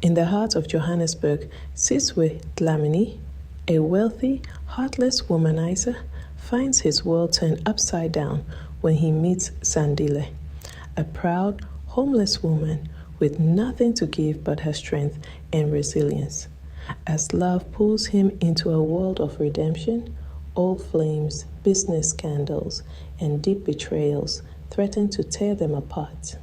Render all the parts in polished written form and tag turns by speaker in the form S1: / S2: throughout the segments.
S1: In the heart of Johannesburg, Sizwe Dlamini, a wealthy, heartless womanizer, finds his world turned upside down when he meets Zandile, a proud, homeless woman with nothing to give but her strength and resilience. As love pulls him into a world of redemption, old flames, business scandals, and deep betrayals threaten to tear them apart.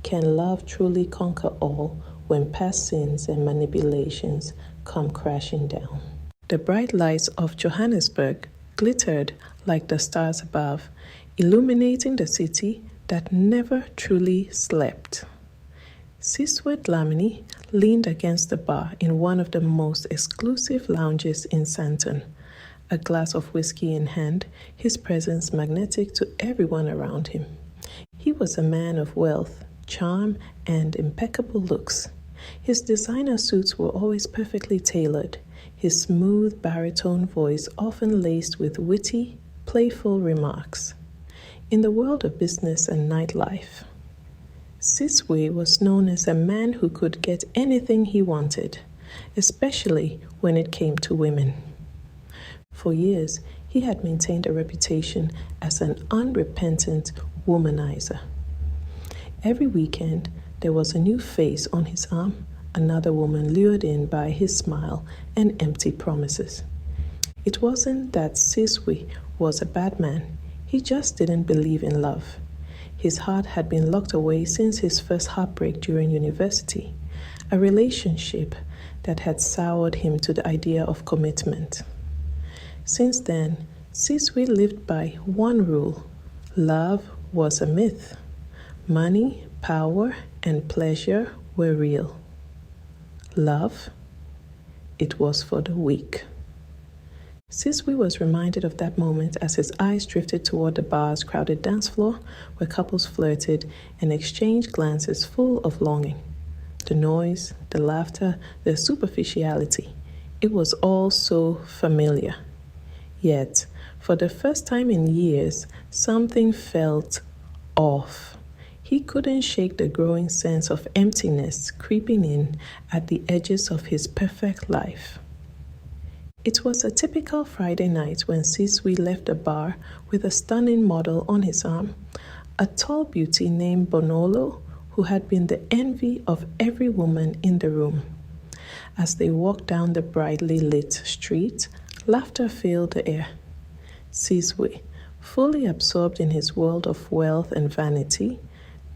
S1: Can love truly conquer all when past sins and manipulations come crashing down? The bright lights of Johannesburg glittered like the stars above, illuminating the city that never truly slept. Sizwe Dlamini leaned against the bar in one of the most exclusive lounges in Sandton, a glass of whiskey in hand, his presence magnetic to everyone around him. He was a man of wealth, charm, and impeccable looks. His designer suits were always perfectly tailored, his smooth baritone voice often laced with witty, playful remarks. In the world of business and nightlife, Sizwe was known as a man who could get anything he wanted, especially when it came to women. For years, he had maintained a reputation as an unrepentant womanizer. Every weekend, there was a new face on his arm, another woman lured in by his smile and empty promises. It wasn't that Sizwe was a bad man, he just didn't believe in love. His heart had been locked away since his first heartbreak during university, a relationship that had soured him to the idea of commitment. Since then, Sizwe lived by one rule: love was a myth. Money, power, and pleasure were real. Love, it was for the weak. Sizwe was reminded of that moment as his eyes drifted toward the bar's crowded dance floor where couples flirted and exchanged glances full of longing. The noise, the laughter, the superficiality, it was all so familiar. Yet, for the first time in years, something felt off. He couldn't shake the growing sense of emptiness creeping in at the edges of his perfect life. It was a typical Friday night when Sizwe left the bar with a stunning model on his arm, a tall beauty named Bonolo, who had been the envy of every woman in the room. As they walked down the brightly lit street, laughter filled the air. Sizwe, fully absorbed in his world of wealth and vanity,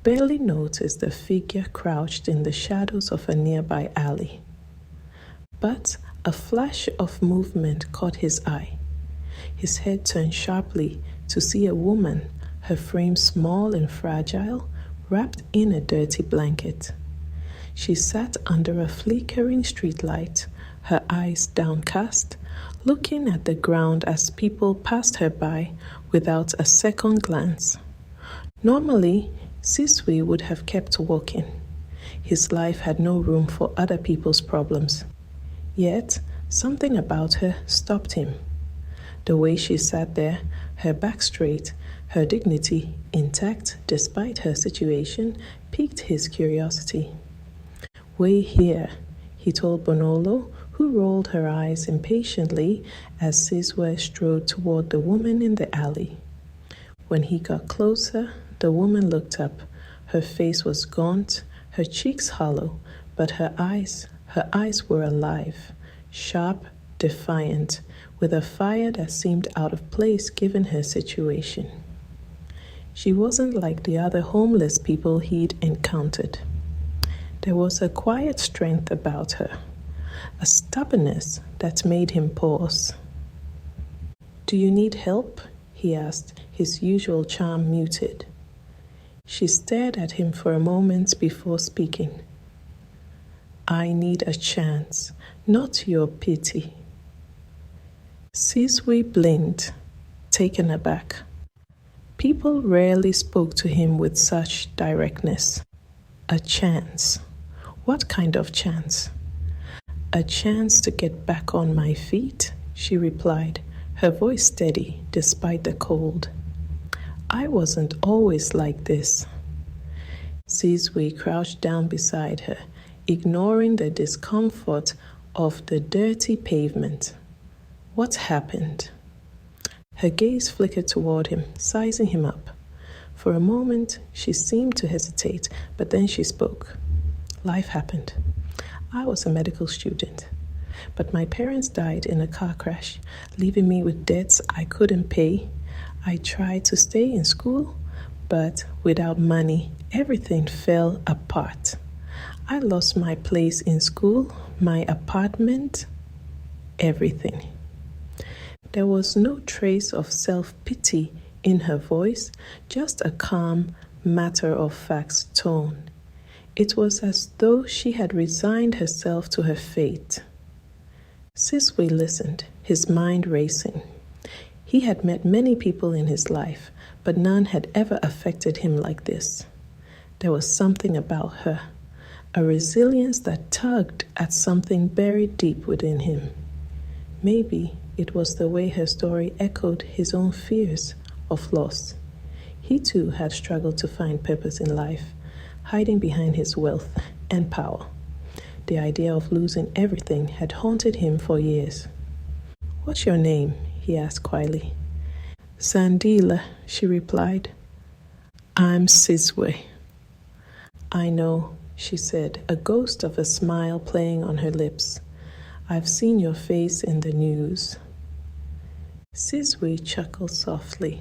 S1: barely noticed the figure crouched in the shadows of a nearby alley. But a flash of movement caught his eye. His head turned sharply to see a woman, her frame small and fragile, wrapped in a dirty blanket. She sat under a flickering streetlight, her eyes downcast, looking at the ground as people passed her by without a second glance. Normally, Sizwe would have kept walking. His life had no room for other people's problems. Yet, something about her stopped him. The way she sat there, her back straight, her dignity intact despite her situation, piqued his curiosity. "Wait here," he told Bonolo, who rolled her eyes impatiently as Sizwe strode toward the woman in the alley. When he got closer, the woman looked up. Her face was gaunt, her cheeks hollow, but her eyes were alive, sharp, defiant, with a fire that seemed out of place given her situation. She wasn't like the other homeless people he'd encountered. There was a quiet strength about her, a stubbornness that made him pause. "Do you need help?" he asked, his usual charm muted. She stared at him for a moment before speaking. "I need a chance, not your pity." Sizwe blinked, taken aback. People rarely spoke to him with such directness. A chance. What kind of chance? "A chance to get back on my feet," she replied, her voice steady despite the cold. "I wasn't always like this." Sizwe crouched down beside her, ignoring the discomfort of the dirty pavement. What happened? Her gaze flickered toward him, sizing him up. For a moment, she seemed to hesitate, but then she spoke. Life happened. I was a medical student, but my parents died in a car crash, leaving me with debts I couldn't pay. I tried to stay in school, but without money, everything fell apart. I lost my place in school, my apartment, everything. There was no trace of self-pity in her voice, just a calm, matter-of-fact tone. It was as though she had resigned herself to her fate. Sizwe listened, his mind racing. He had met many people in his life, but none had ever affected him like this. There was something about her, a resilience that tugged at something buried deep within him. Maybe it was the way her story echoed his own fears of loss. He too had struggled to find purpose in life, hiding behind his wealth and power. The idea of losing everything had haunted him for years. "What's your name?" he asked quietly. "Zandile," she replied. "I'm Sizwe." "I know," she said, a ghost of a smile playing on her lips. "I've seen your face in the news." Sizwe chuckled softly.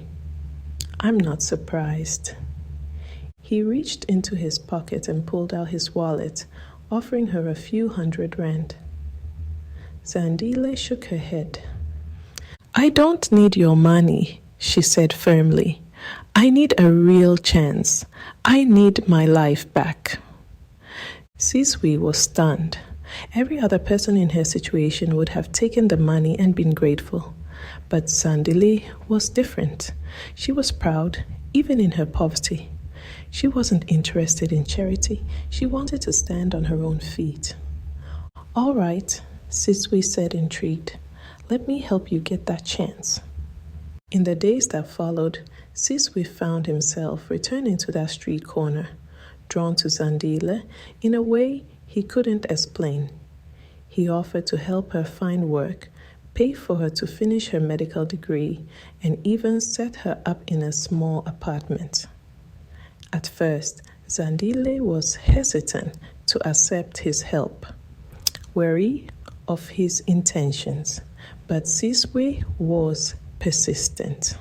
S1: "I'm not surprised." He reached into his pocket and pulled out his wallet, offering her a few $100. Zandile shook her head. "I don't need your money," she said firmly. "I need a real chance. I need my life back." Sizwe was stunned. Every other person in her situation would have taken the money and been grateful. But Zandile was different. She was proud, even in her poverty. She wasn't interested in charity. She wanted to stand on her own feet. "All right," Sizwe said, intrigued. "Let me help you get that chance." In the days that followed, Sizwe found himself returning to that street corner, drawn to Zandile in a way he couldn't explain. He offered to help her find work, pay for her to finish her medical degree, and even set her up in a small apartment. At first, Zandile was hesitant to accept his help, wary of his intentions, but Sizwe was persistent.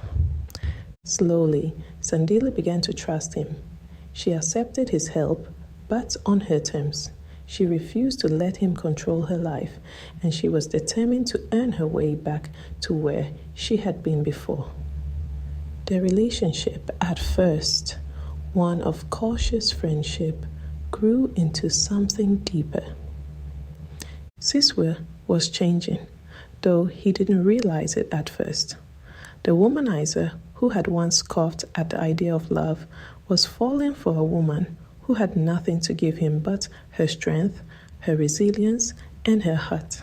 S1: Slowly, Zandile began to trust him. She accepted his help, but on her terms. She refused to let him control her life, and she was determined to earn her way back to where she had been before. Their relationship, at first one of cautious friendship, grew into something deeper. Sizwe was changing, though he didn't realize it at first. The womanizer, who had once scoffed at the idea of love, was falling for a woman who had nothing to give him but her strength, her resilience, and her heart.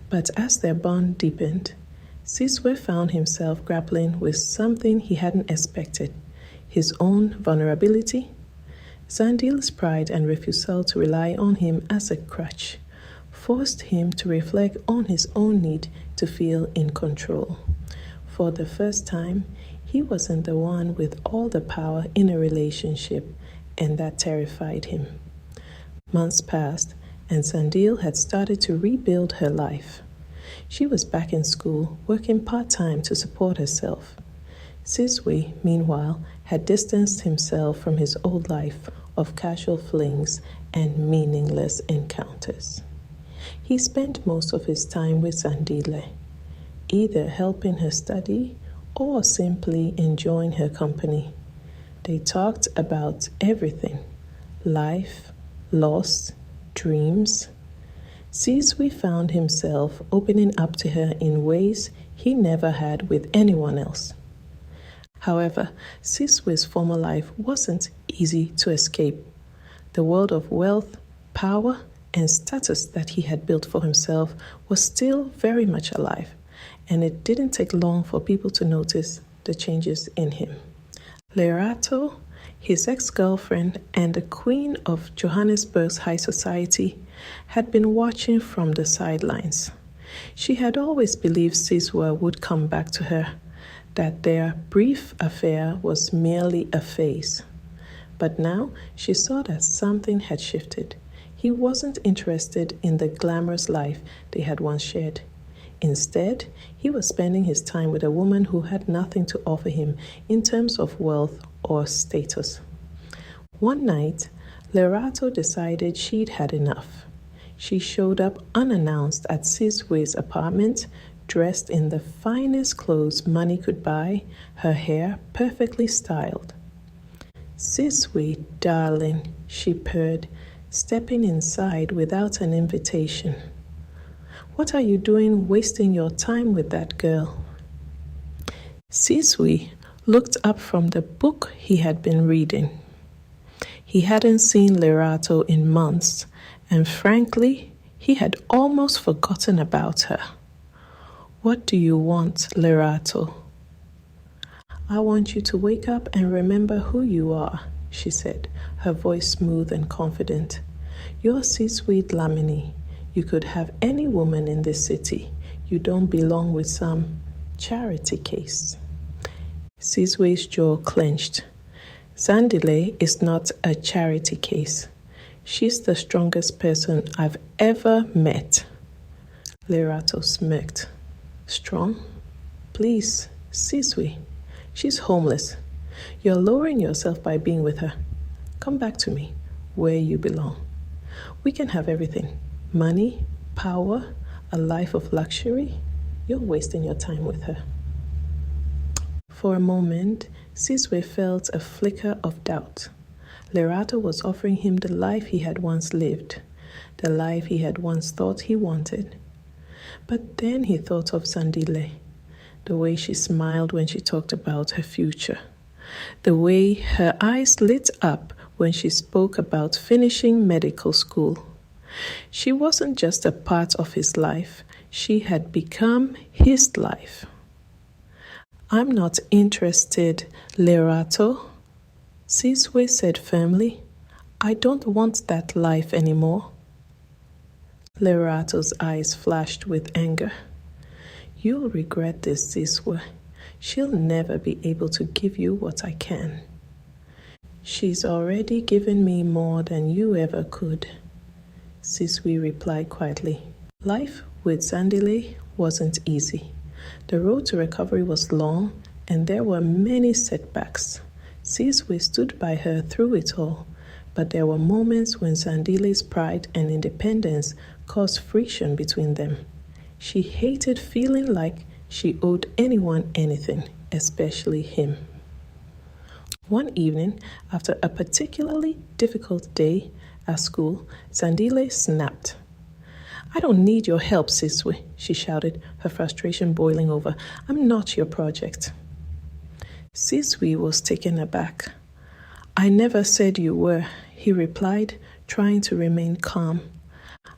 S1: But as their bond deepened, Sizwe found himself grappling with something he hadn't expected: his own vulnerability. Zandile's pride and refusal to rely on him as a crutch forced him to reflect on his own need to feel in control. For the first time, he wasn't the one with all the power in a relationship, and that terrified him. Months passed, and Zandile had started to rebuild her life. She was back in school, working part-time to support herself. Sizwe, meanwhile, had distanced himself from his old life of casual flings and meaningless encounters. He spent most of his time with Zandile, either helping her study or simply enjoying her company. They talked about everything: life, loss, dreams. Sizwe found himself opening up to her in ways he never had with anyone else. However, Sizwe's former life wasn't easy to escape. The world of wealth, power, and status that he had built for himself was still very much alive, and it didn't take long for people to notice the changes in him. Lerato, His ex-girlfriend and the queen of Johannesburg's high society had been watching from the sidelines. She had always believed Sizwe would come back to her, that their brief affair was merely a phase. But now she saw that something had shifted. He wasn't interested in the glamorous life they had once shared. Instead, he was spending his time with a woman who had nothing to offer him in terms of wealth or status. One night, Lerato decided she'd had enough. She showed up unannounced at Sizwe's apartment, dressed in the finest clothes money could buy, her hair perfectly styled. "Sizwe, darling," she purred, stepping inside without an invitation. "What are you doing wasting your time with that girl?" Sizwe looked up from the book he had been reading. He hadn't seen Lerato in months, and frankly, he had almost forgotten about her. "What do you want, Lerato?" "I want you to wake up and remember who you are," she said, her voice smooth and confident. "You're Sizwe Dlamini. You could have any woman in this city. You don't belong with some charity case." Sizwe's jaw clenched. Zandile is not a charity case. She's the strongest person I've ever met. Lerato smirked. "Strong? Please, Sizwe. She's homeless. You're lowering yourself by being with her. Come back to me, where you belong. We can have everything. Money, power, a life of luxury. You're wasting your time with her." For a moment, Sizwe felt a flicker of doubt. Lerato was offering him the life he had once lived, the life he had once thought he wanted. But then he thought of Zandile, the way she smiled when she talked about her future, the way her eyes lit up when she spoke about finishing medical school. She wasn't just a part of his life, she had become his life. "I'm not interested, Lerato," Sizwe said firmly. "I don't want that life anymore." Lerato's eyes flashed with anger. "You'll regret this, Sizwe. She'll never be able to give you what I can." "She's already given me more than you ever could," Sizwe replied quietly. Life with Zandile wasn't easy. The road to recovery was long, and there were many setbacks. Sizwe stood by her through it all, but there were moments when Zandile's pride and independence caused friction between them. She hated feeling like she owed anyone anything, especially him. One evening, after a particularly difficult day at school, Zandile snapped. "I don't need your help, Sizwe," she shouted, her frustration boiling over. "I'm not your project." Sizwe was taken aback. "I never said you were," he replied, trying to remain calm.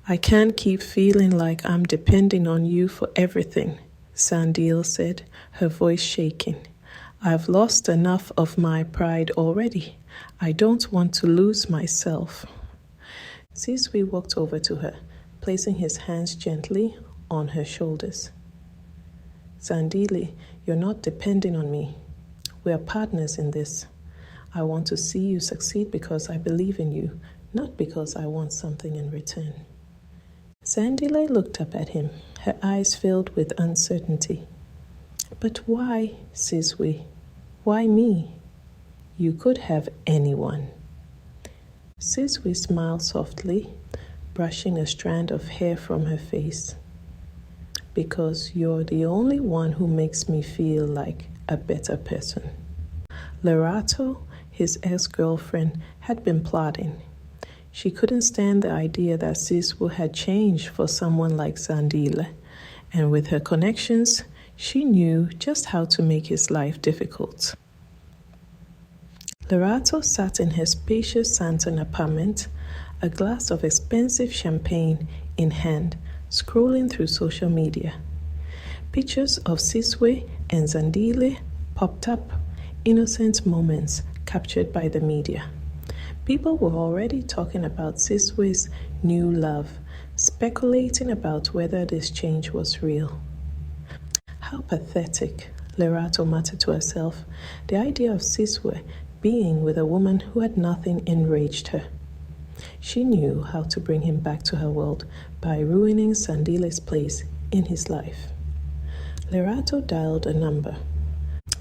S1: "I can't keep feeling like I'm depending on you for everything," Zandile said, her voice shaking. "I've lost enough of my pride already. I don't want to lose myself." Sizwe walked over to her, placing his hands gently on her shoulders. "Zandile, you're not depending on me. We are partners in this. I want to see you succeed because I believe in you, not because I want something in return." Zandile looked up at him, her eyes filled with uncertainty. "But why, Sizwe? Why me? You could have anyone." Sizwe smiled softly, brushing a strand of hair from her face. "Because you're the only one who makes me feel like a better person." Lerato, his ex-girlfriend, had been plotting. She couldn't stand the idea that Sizwe had changed for someone like Zandile, and with her connections, she knew just how to make his life difficult. Lerato sat in her spacious Santon apartment, a glass of expensive champagne in hand, scrolling through social media. Pictures of Sizwe and Zandile popped up, innocent moments captured by the media. People were already talking about Sizwe's new love, speculating about whether this change was real. How pathetic, Lerato muttered to herself. The idea of Sizwe being with a woman who had nothing enraged her. She knew how to bring him back to her world by ruining Zandile's place in his life. Lerato dialed a number.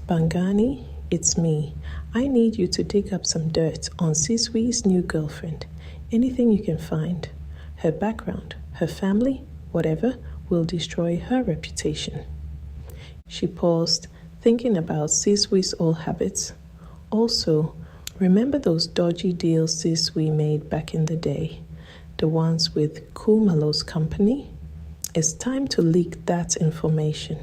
S1: Bangani, it's me. I need you to dig up some dirt on Sizwe's new girlfriend. Anything you can find. Her background, her family, whatever will destroy her reputation. She paused, thinking about Sizwe's old habits. Also, remember those dodgy deals Sizwe made back in the day? The ones with Kumalo's company? It's time to leak that information.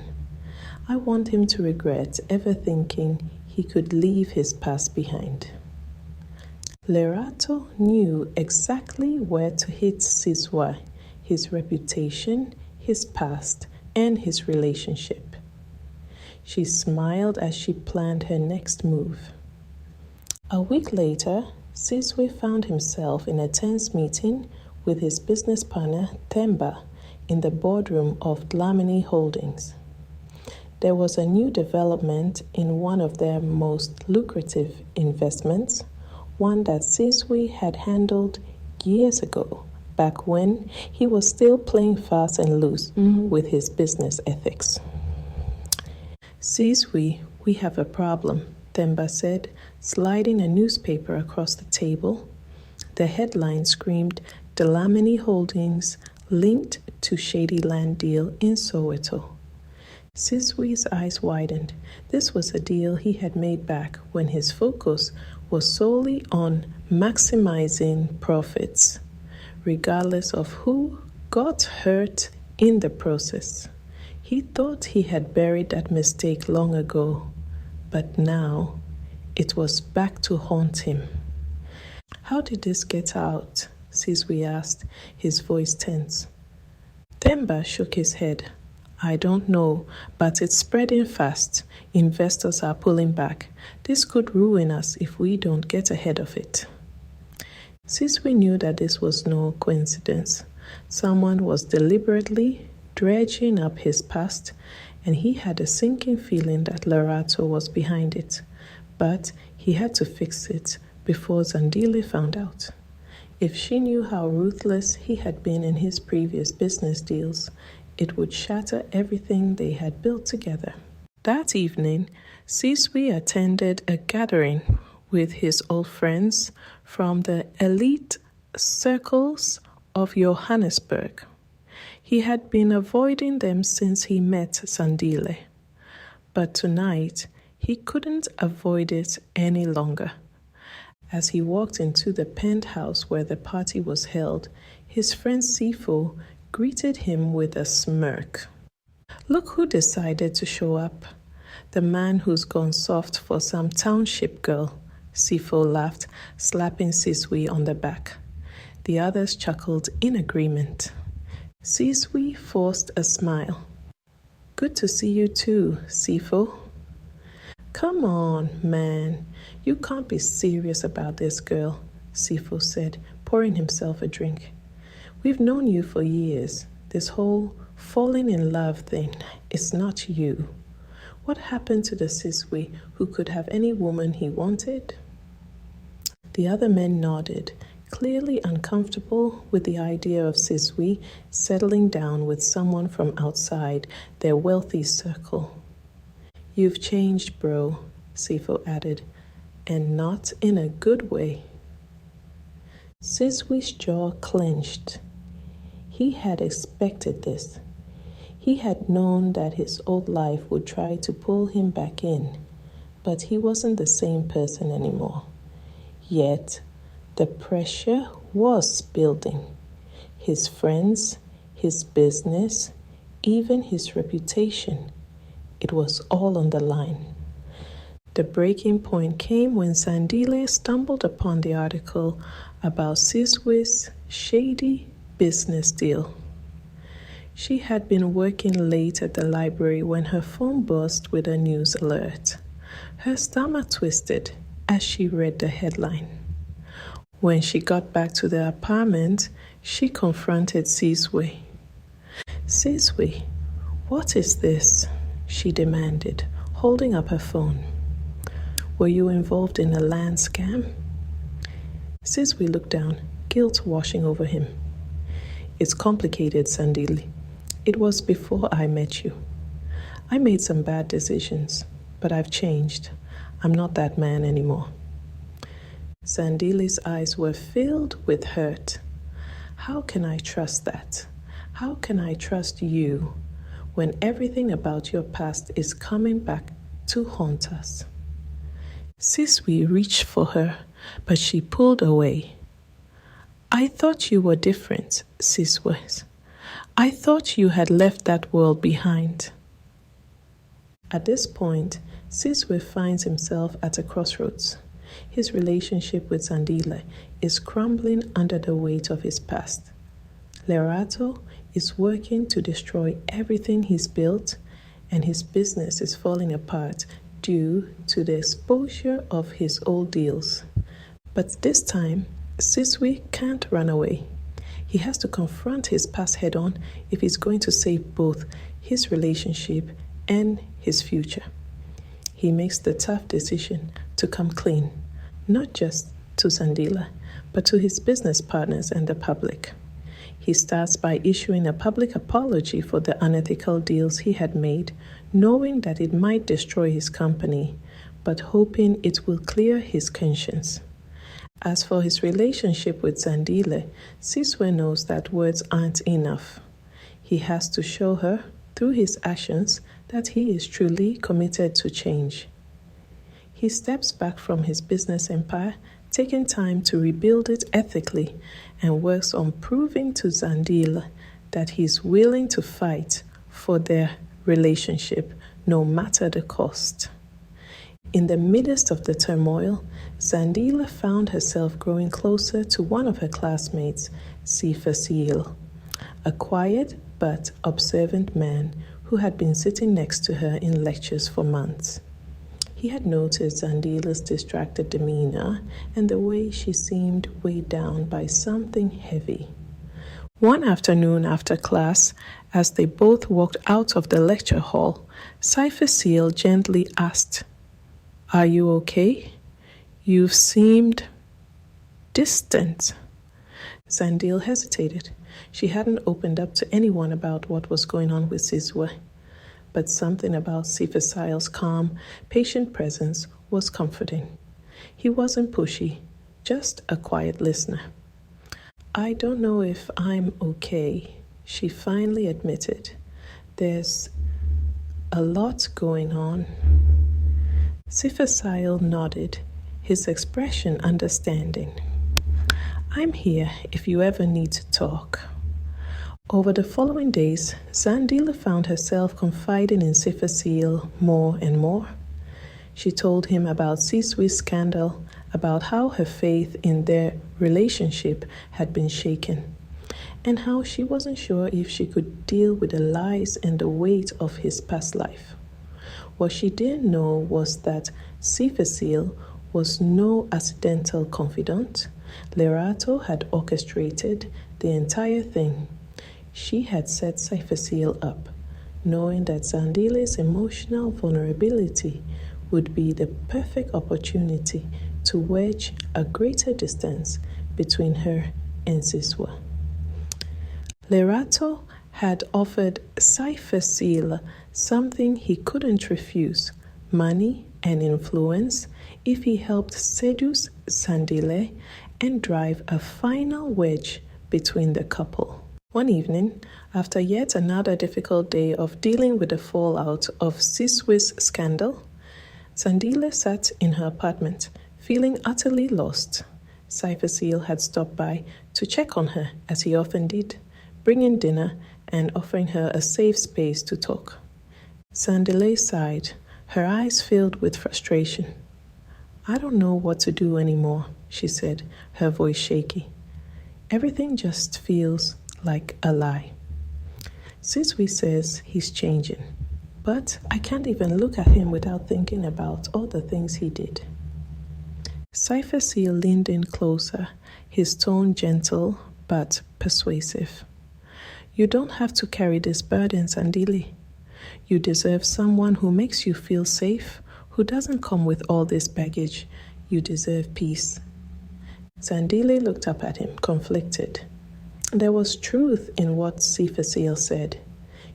S1: I want him to regret ever thinking he could leave his past behind. Lerato knew exactly where to hit Sizwe, his reputation, his past, and his relationship. She smiled as she planned her next move. A week later, Sizwe found himself in a tense meeting with his business partner, Themba, in the boardroom of Dlamini Holdings. There was a new development in one of their most lucrative investments, one that Sizwe had handled years ago, back when he was still playing fast and loose with his business ethics. Sizwe, we have a problem, Themba said, sliding a newspaper across the table. The headline screamed, Dlamini Holdings linked to shady land deal in Soweto. Sizwe's eyes widened. This was a deal he had made back when his focus was solely on maximizing profits, regardless of who got hurt in the process. He thought he had buried that mistake long ago, but now it was back to haunt him. How did this get out? Sizwe asked, his voice tense. Themba shook his head. I don't know, but it's spreading fast. Investors are pulling back. This could ruin us if we don't get ahead of it. Sizwe knew that this was no coincidence. Someone was deliberately dredging up his past, and he had a sinking feeling that Lerato was behind it. But he had to fix it before Zandile found out. If she knew how ruthless he had been in his previous business deals, it would shatter everything they had built together. That evening, Sizwe attended a gathering with his old friends from the elite circles of Johannesburg. He had been avoiding them since he met Zandile, but tonight he couldn't avoid it any longer. As he walked into the penthouse where the party was held, his friend Sifo greeted him with a smirk. Look who decided to show up. The man who's gone soft for some township girl, Sifo laughed, slapping Sizwe on the back. The others chuckled in agreement. Sizwe forced a smile. Good to see you too, Sifo. Come on, man. You can't be serious about this girl, Sifo said, pouring himself a drink. We've known you for years. This whole falling in love thing is not you. What happened to the Sizwe who could have any woman he wanted? The other men nodded, clearly uncomfortable with the idea of Sizwe settling down with someone from outside their wealthy circle. You've changed, bro, Sifo added, and not in a good way. Sizwe's jaw clenched. He had expected this. He had known that his old life would try to pull him back in, but he wasn't the same person anymore. Yet, the pressure was building. His friends, his business, even his reputation. It was all on the line. The breaking point came when Zandile stumbled upon the article about Sizwe's shady business deal. She had been working late at the library when her phone buzzed with a news alert. Her stomach twisted. as she read the headline. When she got back to the apartment, she confronted Sizwe. "Sizwe, what is this?" she demanded, holding up her phone. "Were you involved in a land scam?" Sizwe looked down, guilt washing over him. "It's complicated, Zandile. It was before I met you. I made some bad decisions, but I've changed. I'm not that man anymore." Zandile's eyes were filled with hurt. "How can I trust that? How can I trust you when everything about your past is coming back to haunt us?" Sizwe reached for her, but she pulled away. "I thought you were different, Sizwe. I thought you had left that world behind." At this point, Sizwe finds himself at a crossroads. His relationship with Zandile is crumbling under the weight of his past. Lerato is working to destroy everything he's built, and his business is falling apart due to the exposure of his old deals. But this time, Sizwe can't run away. He has to confront his past head-on if he's going to save both his relationship and his future. He makes the tough decision to come clean, not just to Zandile, but to his business partners and the public. He starts by issuing a public apology for the unethical deals he had made, knowing that it might destroy his company, but hoping it will clear his conscience. As for his relationship with Zandile, Sizwe knows that words aren't enough. He has to show her, through his actions, that he is truly committed to change. He steps back from his business empire, taking time to rebuild it ethically, and works on proving to Zandile that he's willing to fight for their relationship, no matter the cost. In the midst of the turmoil, Zandile found herself growing closer to one of her classmates, Sizwe, a quiet but observant man who had been sitting next to her in lectures for months. He had noticed Zandile's distracted demeanor and the way she seemed weighed down by something heavy. One afternoon after class, as they both walked out of the lecture hall, Sizwe gently asked, "Are you okay? You've seemed distant." Zandile hesitated. She hadn't opened up to anyone about what was going on with Sizwe, but something about Sizwe's calm, patient presence was comforting. He wasn't pushy, just a quiet listener. "I don't know if I'm okay," she finally admitted. "There's a lot going on." Sizwe nodded, his expression understanding. "I'm here if you ever need to talk." Over the following days, Zandile found herself confiding in Sizwe more and more. She told him about Sizwe's scandal, about how her faith in their relationship had been shaken, and how she wasn't sure if she could deal with the lies and the weight of his past life. What she didn't know was that Sizwe was no accidental confidant. Lerato had orchestrated the entire thing. She had set Sizwe up, knowing that Zandile's emotional vulnerability would be the perfect opportunity to wedge a greater distance between her and Sizwe. Lerato had offered Sizwe something he couldn't refuse, money and influence, if he helped seduce Zandile and drive a final wedge between the couple. One evening, after yet another difficult day of dealing with the fallout of Sizwe's scandal, Zandile sat in her apartment, feeling utterly lost. Sizwe had stopped by to check on her, as he often did, bringing dinner and offering her a safe space to talk. Zandile sighed, her eyes filled with frustration. "I don't know what to do anymore," she said, her voice shaky. "Everything just feels like a lie. Sizwe says he's changing, but I can't even look at him without thinking about all the things he did." Cypher leaned in closer, his tone gentle but persuasive. You don't have to carry this burden, Zandile. You deserve someone who makes you feel safe, who doesn't come with all this baggage. You deserve peace. Zandile looked up at him, conflicted. There was truth in what Cypher said.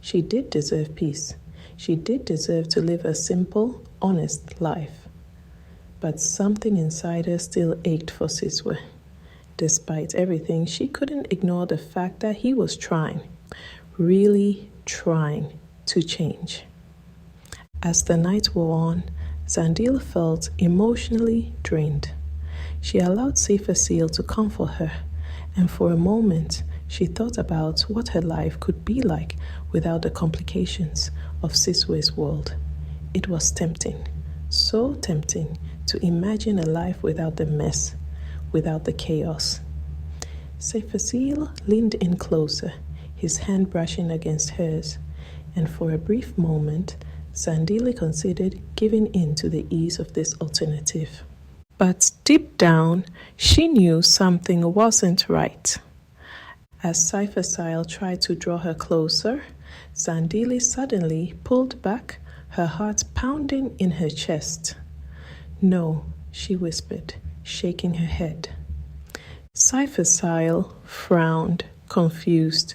S1: She did deserve peace. She did deserve to live a simple, honest life. But something inside her still ached for Sizwe. Despite everything, she couldn't ignore the fact that he was trying, really trying to change. As the night wore on, Zandile felt emotionally drained. She allowed Cypher to comfort her, and for a moment, she thought about what her life could be like without the complications of Sizwe's world. It was tempting, so tempting, to imagine a life without the mess, without the chaos. Cypher leaned in closer, his hand brushing against hers, and for a brief moment, Zandile considered giving in to the ease of this alternative. But deep down, she knew something wasn't right. As Cypher tried to draw her closer, Zandile suddenly pulled back, her heart pounding in her chest. No, she whispered, shaking her head. Cypher frowned, confused.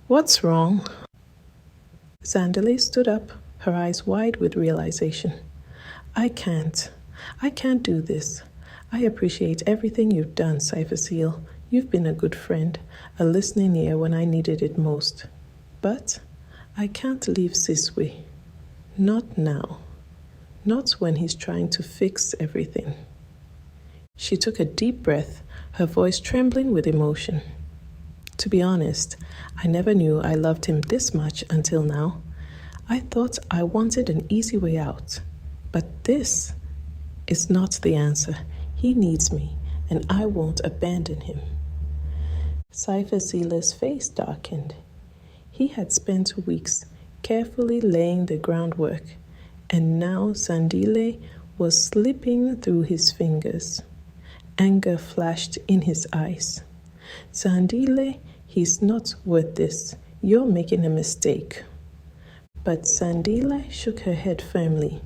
S1: What's wrong? Zandile stood up, her eyes wide with realization. I can't do this. I appreciate everything you've done, Cypher. You've been a good friend, a listening ear when I needed it most. But I can't leave Sizwe. Not now. Not when he's trying to fix everything. She took a deep breath, her voice trembling with emotion. To be honest, I never knew I loved him this much until now. I thought I wanted an easy way out. But this is not the answer. He needs me, and I won't abandon him. Cypher's face darkened. He had spent weeks carefully laying the groundwork, and now Zandile was slipping through his fingers. Anger flashed in his eyes. Zandile, he's not worth this. You're making a mistake. But Zandile shook her head firmly.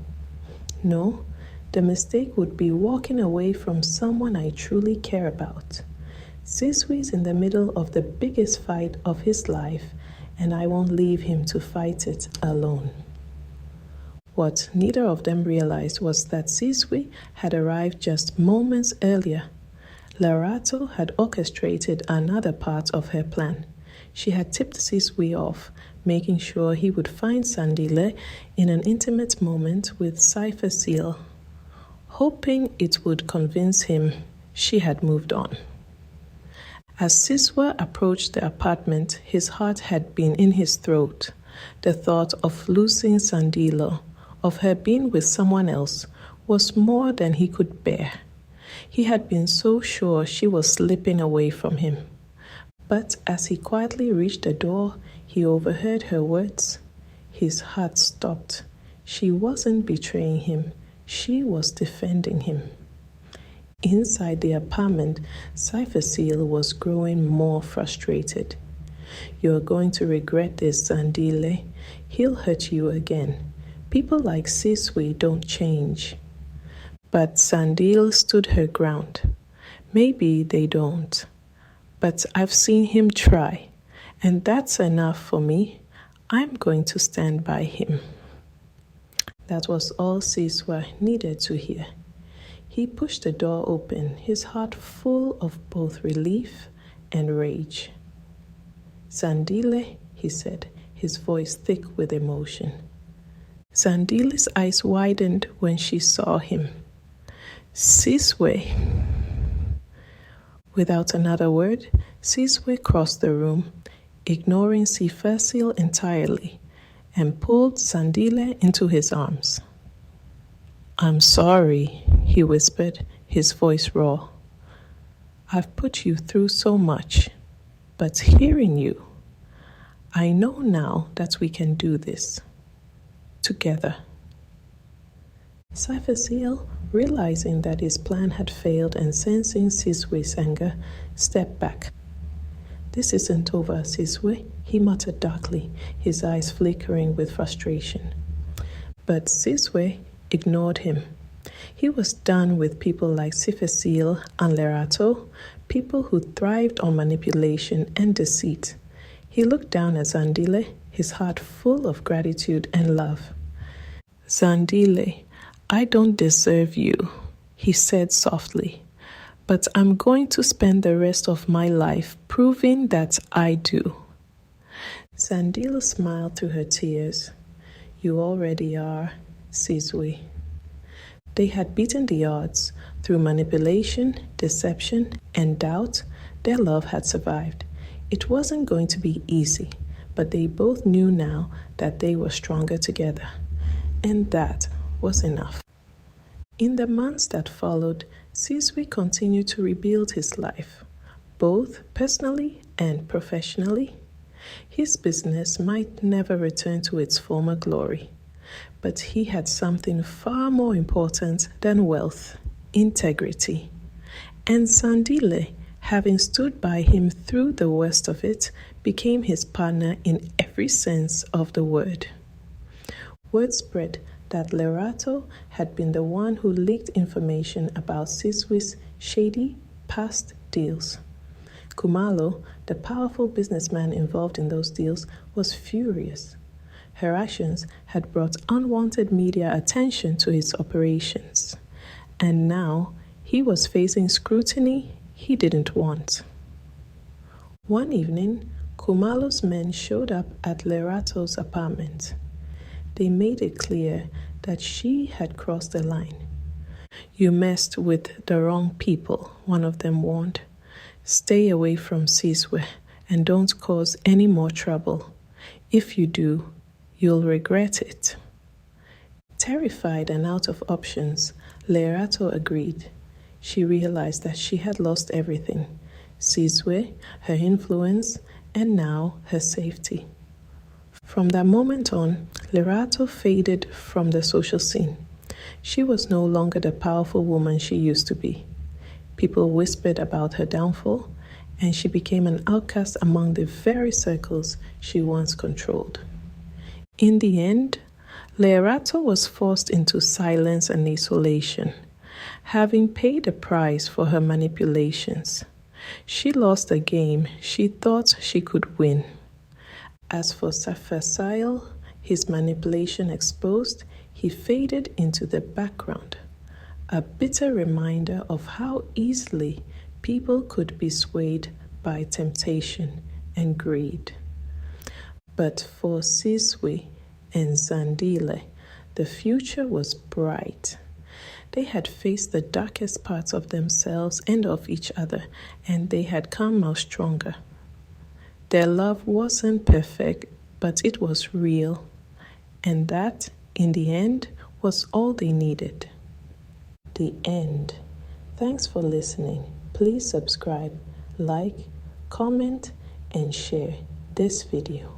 S1: No, the mistake would be walking away from someone I truly care about. Sizwe's in the middle of the biggest fight of his life, and I won't leave him to fight it alone. What neither of them realized was that Sizwe had arrived just moments earlier. Lerato had orchestrated another part of her plan. She had tipped Sizwe off, making sure he would find Zandile in an intimate moment with Cypher, hoping it would convince him she had moved on. As Sizwe approached the apartment, his heart had been in his throat. The thought of losing Zandile, of her being with someone else, was more than he could bear. He had been so sure she was slipping away from him. But as he quietly reached the door, he overheard her words. His heart stopped. She wasn't betraying him. She was defending him. Inside the apartment, Cypher was growing more frustrated. You're going to regret this, Zandile. He'll hurt you again. People like Sizwe don't change. But Zandile stood her ground. Maybe they don't. But I've seen him try. And that's enough for me. I'm going to stand by him. That was all Sizwe needed to hear. He pushed the door open, his heart full of both relief and rage. Zandile, he said, his voice thick with emotion. Zandile's eyes widened when she saw him. Sizwe. Without another word, Sizwe crossed the room, ignoring Cypher entirely, and pulled Zandile into his arms. I'm sorry, he whispered, his voice raw. I've put you through so much, but hearing you, I know now that we can do this together. Sizwe, realizing that his plan had failed and sensing Sizwe's anger, stepped back. "This isn't over, Sizwe," he muttered darkly, his eyes flickering with frustration. But Sizwe ignored him. He was done with people like Sizwe and Lerato, people who thrived on manipulation and deceit. He looked down at Zandile, his heart full of gratitude and love. "Zandile, I don't deserve you," he said softly, "but I'm going to spend the rest of my life proving that I do." Zandile smiled through her tears. "You already are, Sizwe." They had beaten the odds. Through manipulation, deception, and doubt, their love had survived. It wasn't going to be easy, but they both knew now that they were stronger together. And that was enough. In the months that followed, Sizwe continued to rebuild his life, both personally and professionally. His business might never return to its former glory, but he had something far more important than wealth: integrity. And Zandile, having stood by him through the worst of it, became his partner in every sense of the word. Word spread that Lerato had been the one who leaked information about Sizwe's shady past deals. Khumalo, the powerful businessman involved in those deals, was furious. Her actions had brought unwanted media attention to his operations, and now he was facing scrutiny he didn't want. One evening, Khumalo's men showed up at Lerato's apartment. They made it clear that she had crossed the line. "You messed with the wrong people," one of them warned. "Stay away from Sizwe and don't cause any more trouble. If you do, you'll regret it." Terrified and out of options, Lerato agreed. She realized that she had lost everything: Sizwe, her influence, and now her safety. From that moment on, Lerato faded from the social scene. She was no longer the powerful woman she used to be. People whispered about her downfall, and she became an outcast among the very circles she once controlled. In the end, Lerato was forced into silence and isolation, having paid a price for her manipulations. She lost a game she thought she could win. As for Sizwe, his manipulation exposed, he faded into the background, a bitter reminder of how easily people could be swayed by temptation and greed. But for Sizwe and Zandile, the future was bright. They had faced the darkest parts of themselves and of each other, and they had come out stronger. Their love wasn't perfect, but it was real. And that, in the end, was all they needed. The end. Thanks for listening. Please subscribe, like, comment, and share this video.